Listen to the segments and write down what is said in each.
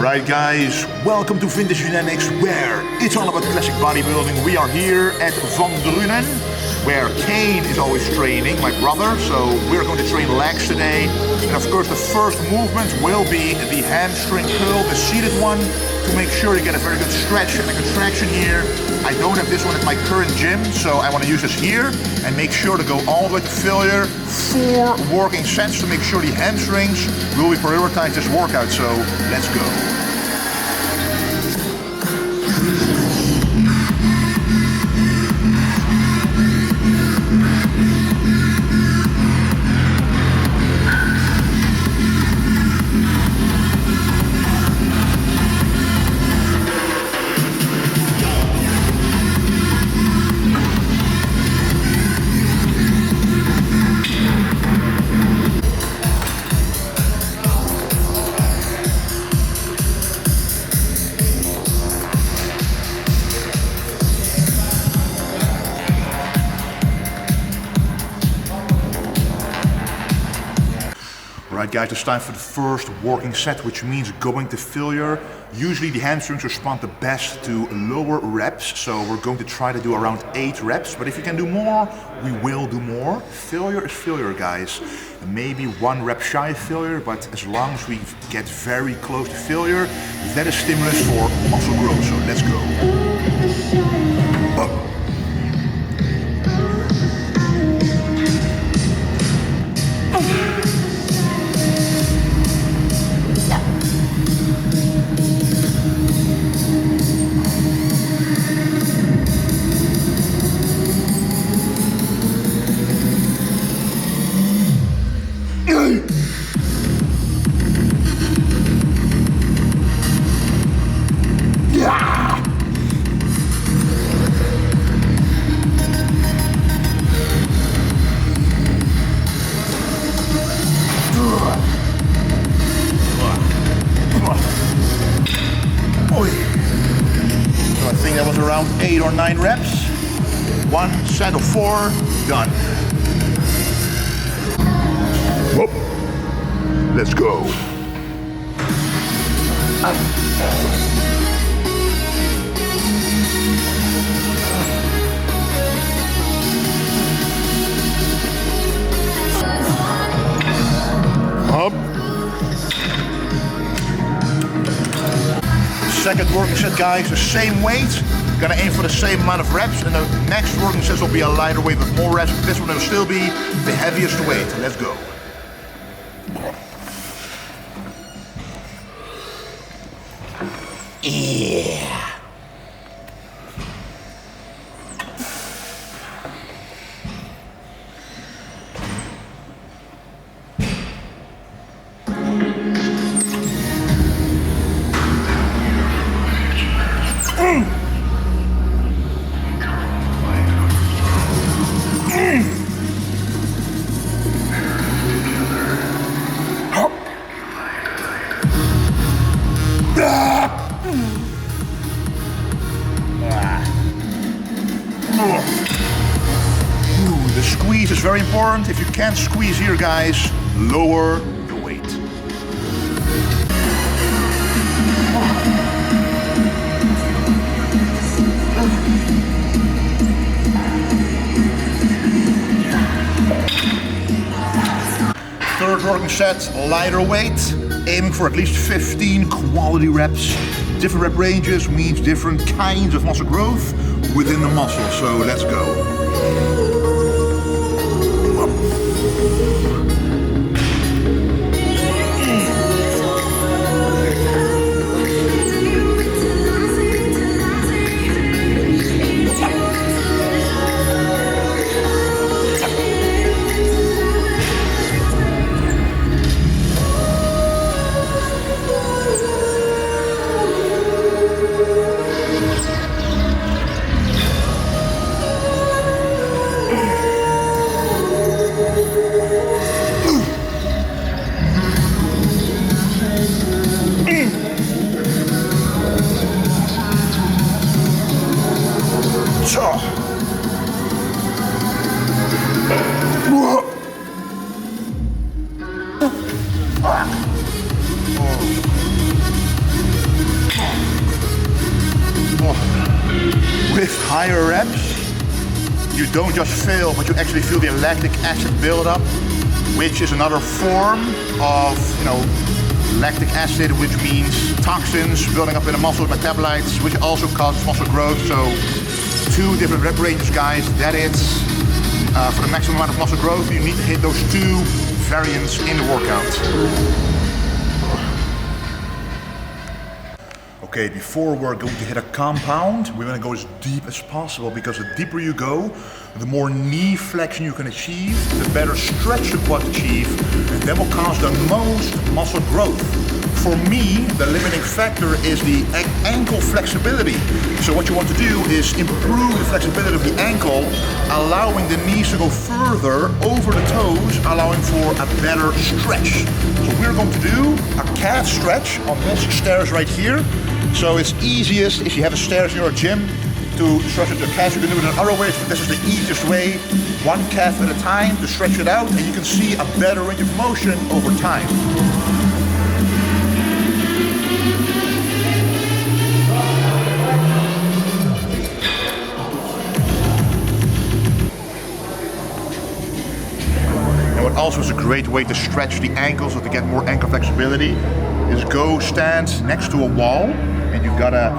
Alright guys, welcome to Vintage Genetics, where it's all about classic bodybuilding. We are here at Van Drunen, where Kane is always training, my brother, so we're going to train legs today. And of course the first movement will be the hamstring curl, the seated one, to make sure you get a very good stretch and a contraction here. I don't have this one at my current gym, so I want to use this here and make sure to go all the way to failure. 4 working sets to make sure the hamstrings will be prioritized this workout, so let's go. Alright guys, it's time for the first working set, which means going to failure. Usually the hamstrings respond the best to lower reps, so we're going to try to do around 8 reps, but if you can do more, we will do more. Failure is failure, guys. Maybe 1 rep shy of failure, but as long as we get very close to failure, that is stimulus for muscle growth, so let's go. Up. So I think that was around 8 or 9 reps. 1 set of 4, done. Whoop. Let's go. Up. Second working set, guys, the same weight. Gonna aim for the same amount of reps, and the next working set will be a lighter weight with more reps. This one will still be the heaviest weight. Let's go. Yeah. The squeeze is very important. If you can't squeeze here, guys, lower the weight. Third working set, lighter weight, aiming for at least 15 quality reps. Different rep ranges means different kinds of muscle growth within the muscle, so let's go. higher reps, you don't just fail, but you actually feel the lactic acid buildup, which is another form of, lactic acid, which means toxins building up in the muscle metabolites, which also causes muscle growth. So 2 different rep ranges, guys. That is for the maximum amount of muscle growth, you need to hit those 2 variants in the workout. Okay, before we're going to hit a compound, we're going to go as deep as possible, because the deeper you go, the more knee flexion you can achieve, the better stretch the quads achieve, and that will cause the most muscle growth. For me, the limiting factor is the ankle flexibility. So what you want to do is improve the flexibility of the ankle, allowing the knees to go further over the toes, allowing for a better stretch. So we're going to do a calf stretch on this stairs right here. So it's easiest if you have a stairs in your gym to stretch it to calf. You can do it in other ways, but this is the easiest way. 1 calf at a time to stretch it out, and you can see a better range of motion over time. And what also is a great way to stretch the ankles or to get more ankle flexibility is go stand next to a wall, and you've gotta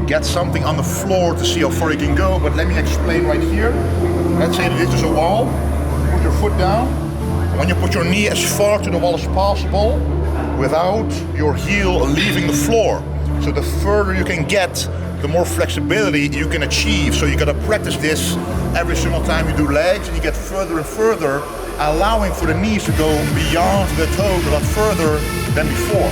get something on the floor to see how far you can go. But let me explain right here. Let's say that this is a wall. Put your foot down. When you put your knee as far to the wall as possible without your heel leaving the floor. So the further you can get, the more flexibility you can achieve. So you gotta practice this every single time you do legs, and you get further and further, allowing for the knees to go beyond the toes a lot further than before.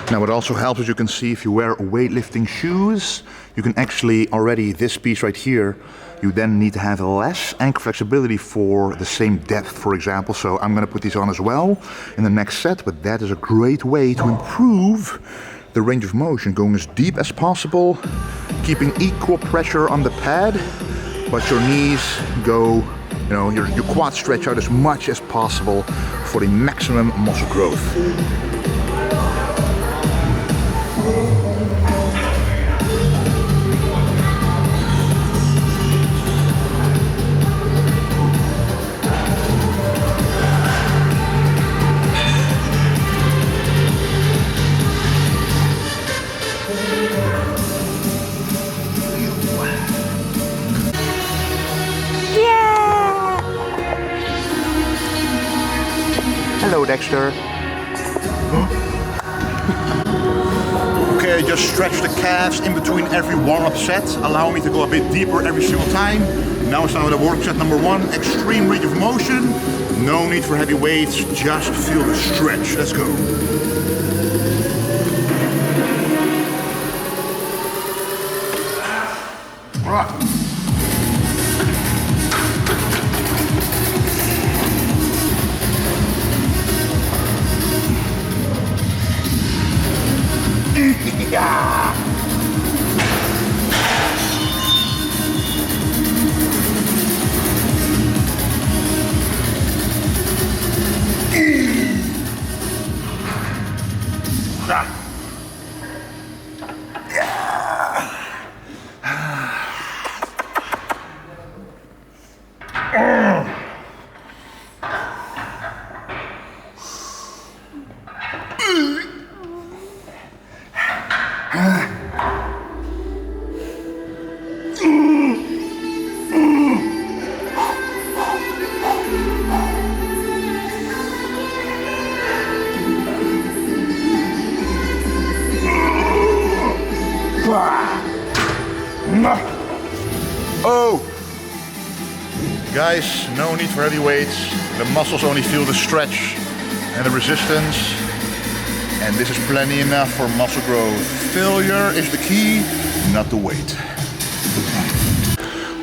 Now what also helps, as you can see, if you wear weightlifting shoes, you can actually already, this piece right here, you then need to have less ankle flexibility for the same depth, for example. So I'm going to put these on as well in the next set, but that is a great way to improve the range of motion, going as deep as possible, keeping equal pressure on the pad, but your knees go, your quads stretch out as much as possible for the maximum muscle growth. Hello, Dexter. Okay, just stretch the calves in between every warm-up set, allowing me to go a bit deeper every single time. Now it's time with the work set number 1, extreme range of motion. No need for heavy weights, just feel the stretch. Let's go. Oh! Guys, no need for heavy weights. The muscles only feel the stretch and the resistance. And this is plenty enough for muscle growth. Failure is the key, not the weight.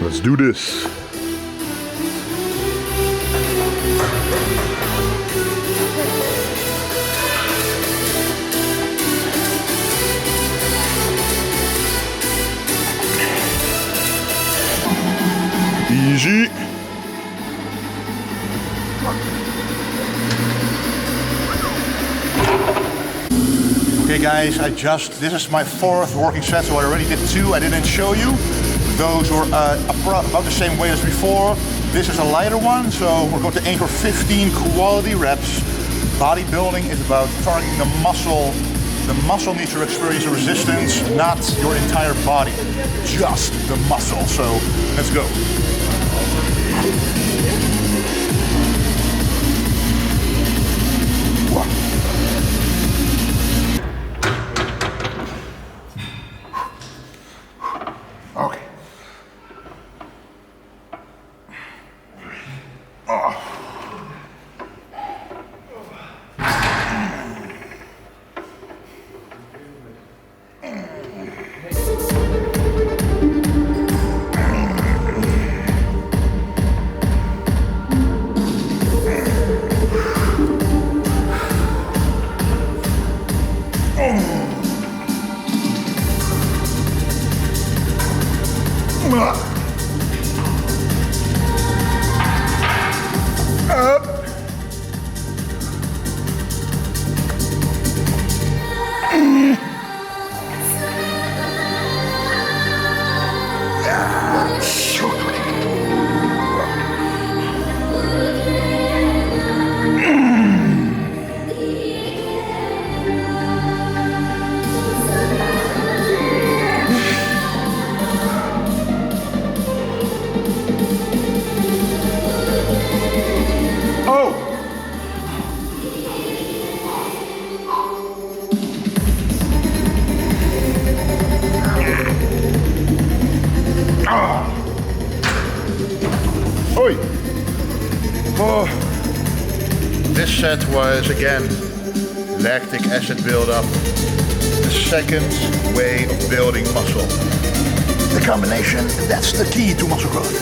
Let's do this. Easy. Okay guys, this is my 4th working set, so I already did 2, I didn't show you. Those were about the same weight as before. This is a lighter one, so we're going to aim for 15 quality reps. Bodybuilding is about targeting the muscle. The muscle needs to experience resistance, not your entire body, just the muscle. So let's go. Okay. This set was again lactic acid buildup, the second way of building muscle. The combination, that's the key to muscle growth.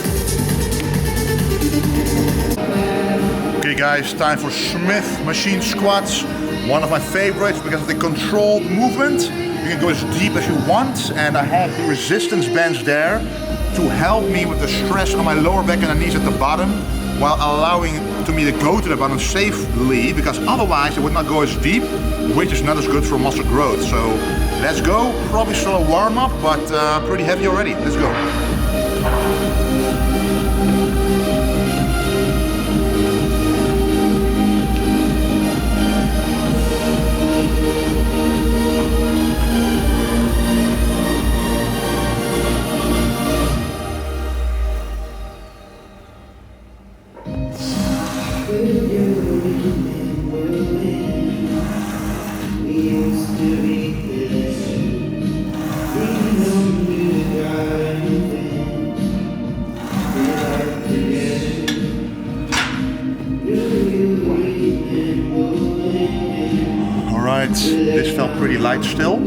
Okay guys, time for Smith machine squats. One of my favorites because of the controlled movement. You can go as deep as you want, and I have the resistance bands there to help me with the stress on my lower back and the knees at the bottom, while allowing me to go to the bottom safely, because otherwise it would not go as deep, which is not as good for muscle growth. So let's go. Probably still a warm-up, but pretty heavy already. Let's go. This felt pretty light still,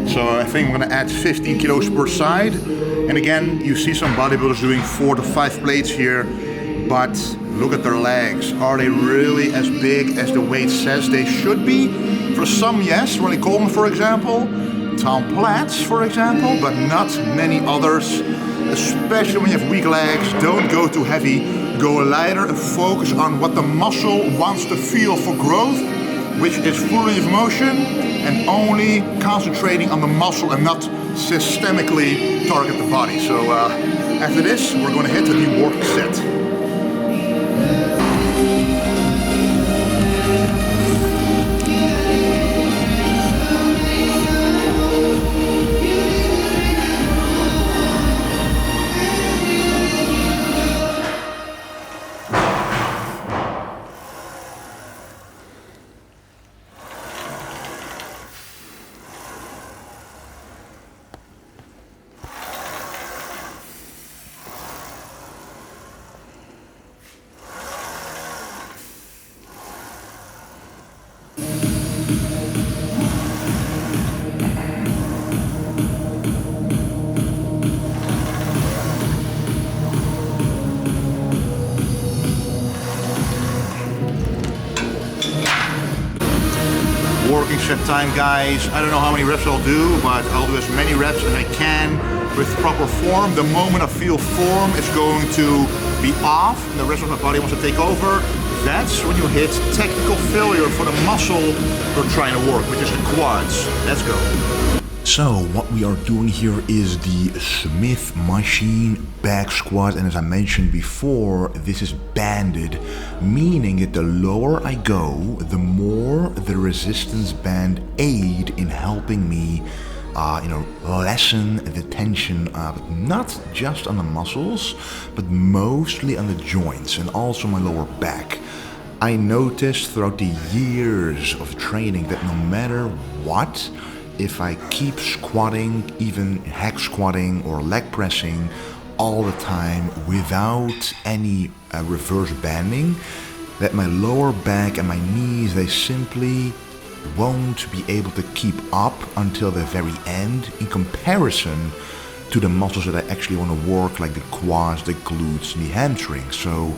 so I think I'm gonna add 15 kilos per side. And again, you see some bodybuilders doing 4 to 5 plates here, but look at their legs. Are they really as big as the weight says they should be? For some, yes. Ronnie Coleman, for example. Tom Platz, for example, but not many others. Especially when you have weak legs, don't go too heavy. Go lighter and focus on what the muscle wants to feel for growth, which is full range of motion, and only concentrating on the muscle and not systemically target the body. So after this, we're going to hit the work set. set time, guys. I don't know how many reps I'll do, but I'll do as many reps as I can with proper form. The moment I feel form is going to be off and the rest of my body wants to take over, that's when you hit technical failure for the muscle you're trying to work, which is the quads. Let's go. So what we are doing here is the Smith machine back squat, and as I mentioned before, this is banded, meaning that the lower I go, the more the resistance band aid in helping me lessen the tension, not just on the muscles, but mostly on the joints and also my lower back. I noticed throughout the years of training that no matter what, if I keep squatting, even hack squatting or leg pressing all the time without any reverse banding, that my lower back and my knees, they simply won't be able to keep up until the very end in comparison to the muscles that I actually want to work, like the quads, the glutes, and the hamstrings. So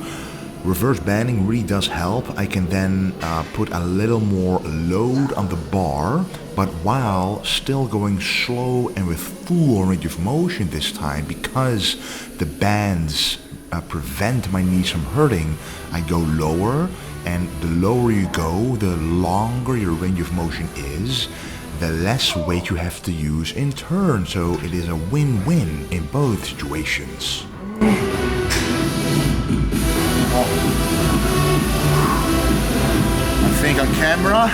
reverse banding really does help. I can then put a little more load on the bar, but while still going slow and with full range of motion this time, because the bands prevent my knees from hurting, I go lower, and the lower you go, the longer your range of motion is, the less weight you have to use in turn. So it is a win-win in both situations. I think on camera,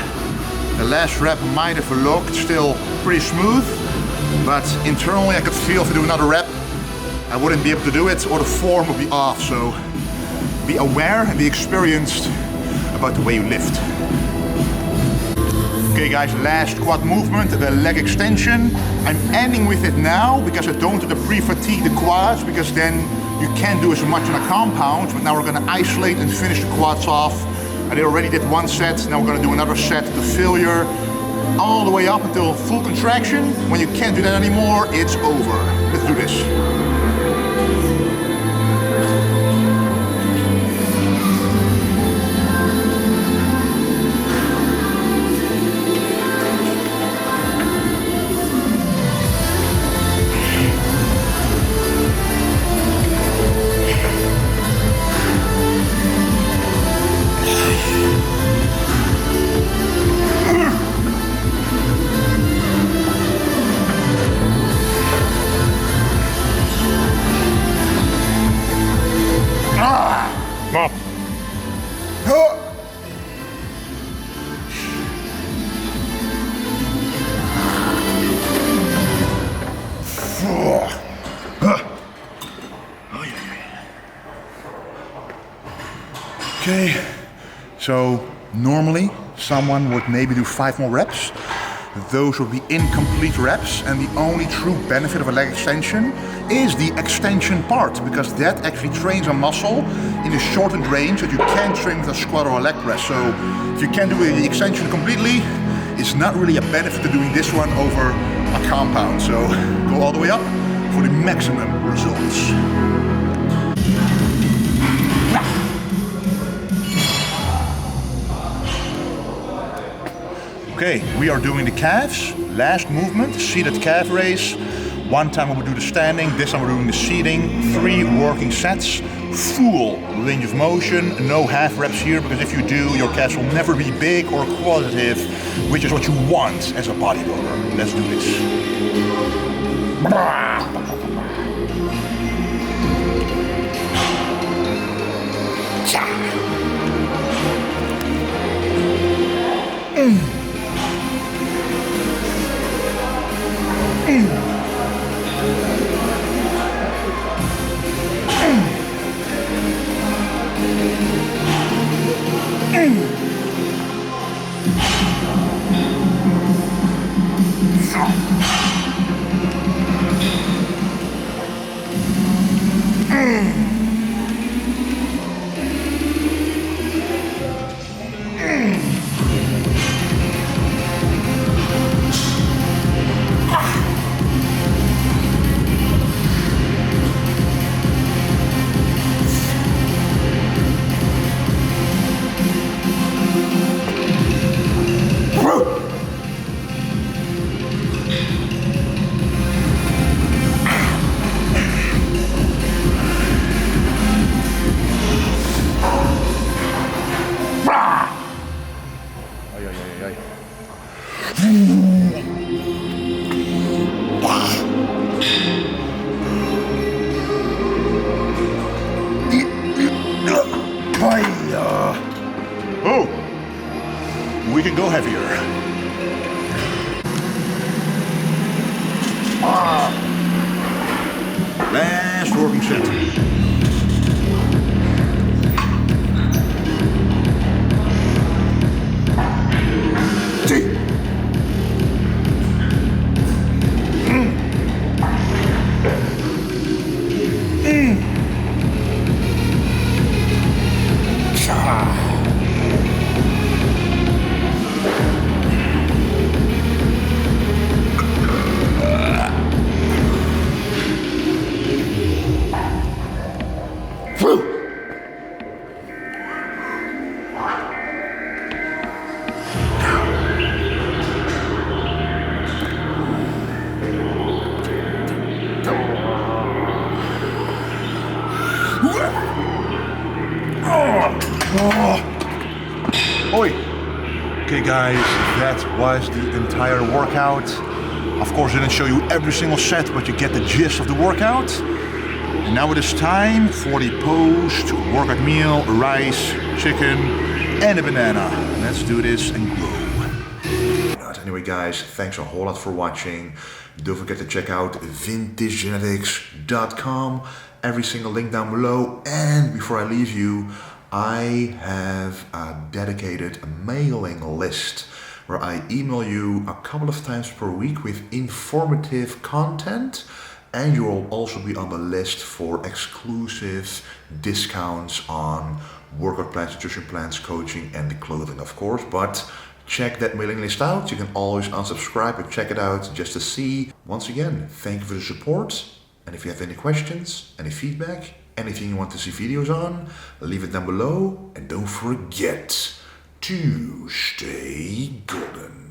the last rep might have looked still pretty smooth, but internally I could feel if I do another rep, I wouldn't be able to do it, or the form would be off. So be aware and be experienced about the way you lift. Okay guys, last quad movement, the leg extension. I'm ending with it now because I don't want to pre-fatigue the quads, because then you can't do as much on a compound, but now we're gonna isolate and finish the quads off. I already did one set, now we're gonna do another set to failure, all the way up until full contraction. When you can't do that anymore, it's over. Let's do this. Okay, so normally someone would maybe do 5 more reps. Those would be incomplete reps, and the only true benefit of a leg extension is the extension part, because that actually trains a muscle in a shortened range that you can't train with a squat or a leg press. So if you can't do the extension completely, it's not really a benefit to doing this one over a compound. So go all the way up for the maximum results. Okay, we are doing the calves. Last movement, seated calf raise. One time we will do the standing, this time we're doing the seating. 3 working sets, full range of motion, no half reps here, because if you do, your calves will never be big or qualitative, which is what you want as a bodybuilder. Let's do this. go heavier. Last working set. Oi! Okay guys, that was the entire workout. Of course I didn't show you every single set, but you get the gist of the workout. And now it is time for the post-workout meal, rice, chicken, and a banana. Let's do this and go. Anyway guys, thanks a whole lot for watching. Don't forget to check out vintagegenetics.com. Every single link down below. And before I leave you, I have a dedicated mailing list where I email you a couple of times per week with informative content, and you will also be on the list for exclusive discounts on workout plans, nutrition plans, coaching, and the clothing, of course. But check that mailing list out. You can always unsubscribe and check it out just to see. Once again, thank you for the support. And if you have any questions, any feedback, anything you want to see videos on, leave it down below. And don't forget to stay golden.